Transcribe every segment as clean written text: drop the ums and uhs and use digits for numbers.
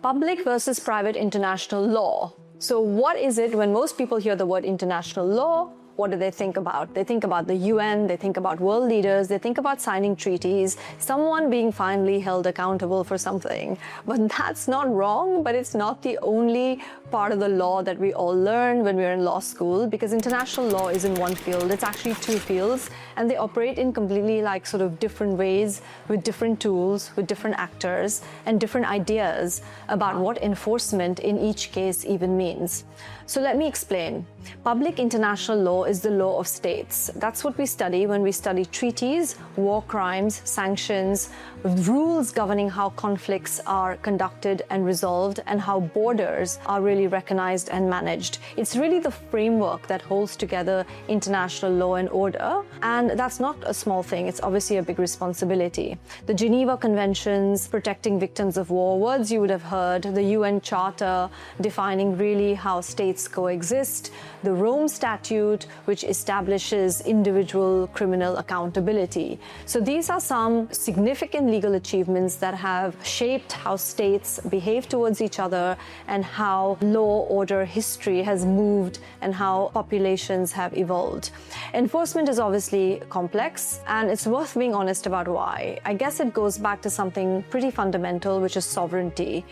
Public versus private international law. So what is it when most people hear the word international law? What do they think about? They think about the UN, they think about world leaders, they think about signing treaties, someone being finally held accountable for something. But that's not wrong, but it's not the only part of the law that we all learn when we're in law school, because international law isn't one field, it's actually two fields, and they operate in completely sort of different ways, with different tools, with different actors, and different ideas about what enforcement in each case even means. So let me explain. Public international law is the law of states. That's what we study when we study treaties, war crimes, sanctions, rules governing how conflicts are conducted and resolved, and how borders are really recognized and managed. It's really the framework that holds together international law and order, and that's not a small thing. It's obviously a big responsibility. The Geneva Conventions protecting victims of war, words you would have heard, the UN Charter defining really how states coexist, the Rome Statute, which establishes individual criminal accountability. So these are some significant legal achievements that have shaped how states behave towards each other and how law, order, history has moved and how populations have evolved. Enforcement is obviously complex, and it's worth being honest about why. I guess it goes back to something pretty fundamental, which is sovereignty.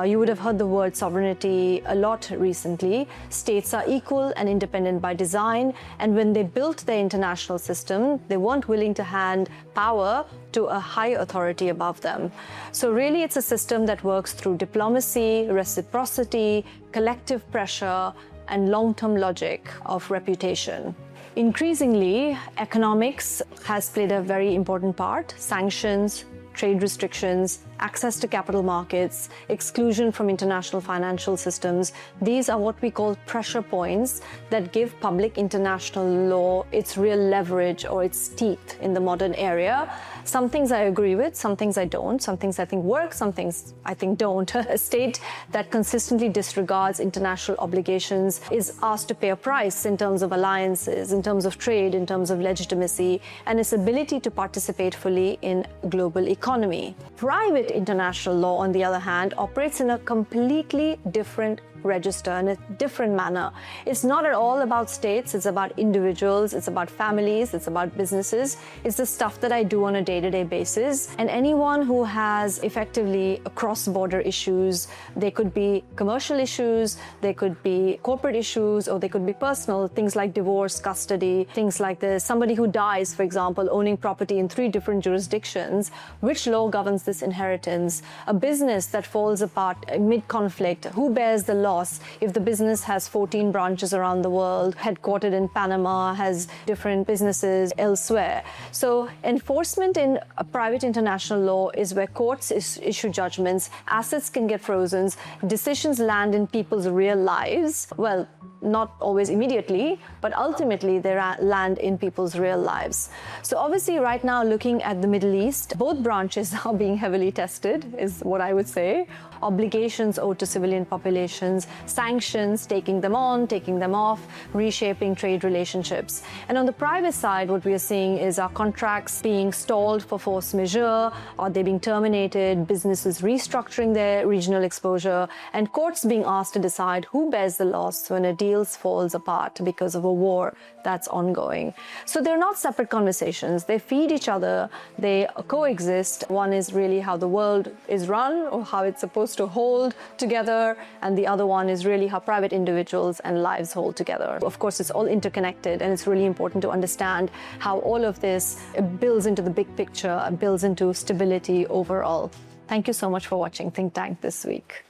You would have heard the word sovereignty a lot recently. States are equal and independent by design, and when they built their international system, they weren't willing to hand power to a high authority above them. So really, it's a system that works through diplomacy, reciprocity, collective pressure, and long-term logic of reputation. Increasingly, economics has played a very important part. Sanctions, trade restrictions, access to capital markets, exclusion from international financial systems. These are what we call pressure points that give public international law its real leverage or its teeth in the modern era. Some things I agree with, some things I don't, some things I think work, some things I think don't. A state that consistently disregards international obligations is asked to pay a price in terms of alliances, in terms of trade, in terms of legitimacy, and its ability to participate fully in global economy. Private international law, on the other hand, operates in a completely different register, in a different manner. It's not at all about states, it's about individuals, it's about families, it's about businesses. It's the stuff that I do on a day-to-day basis. And anyone who has effectively cross-border issues, they could be commercial issues, they could be corporate issues, or they could be personal, things like divorce, custody, things like this. Somebody who dies, for example, owning property in 3 different jurisdictions, which law governs this inheritance? A business that falls apart mid-conflict, who bears the loss if the business has 14 branches around the world, headquartered in Panama, has different businesses elsewhere? So enforcement in a private international law is where courts issue judgments, assets can get frozen, decisions land in people's real lives. Well, not always immediately, but ultimately they land in people's real lives. So obviously right now, looking at the Middle East, both branches are being heavily tested, is what I would say. Obligations owed to civilian populations, sanctions, taking them on, taking them off, reshaping trade relationships. And on the private side, what we are seeing is our contracts being stalled for force majeure, or they being terminated, businesses restructuring their regional exposure, and courts being asked to decide who bears the loss when a deal falls apart because of a war that's ongoing. So they're not separate conversations. They feed each other, they coexist. One is really how the world is run or how it's supposed to hold together, and the other one is really how private individuals and lives hold together. Of course, it's all interconnected, and it's really important to understand how all of this builds into the big picture and builds into stability overall. Thank you so much for watching Think Tank this week.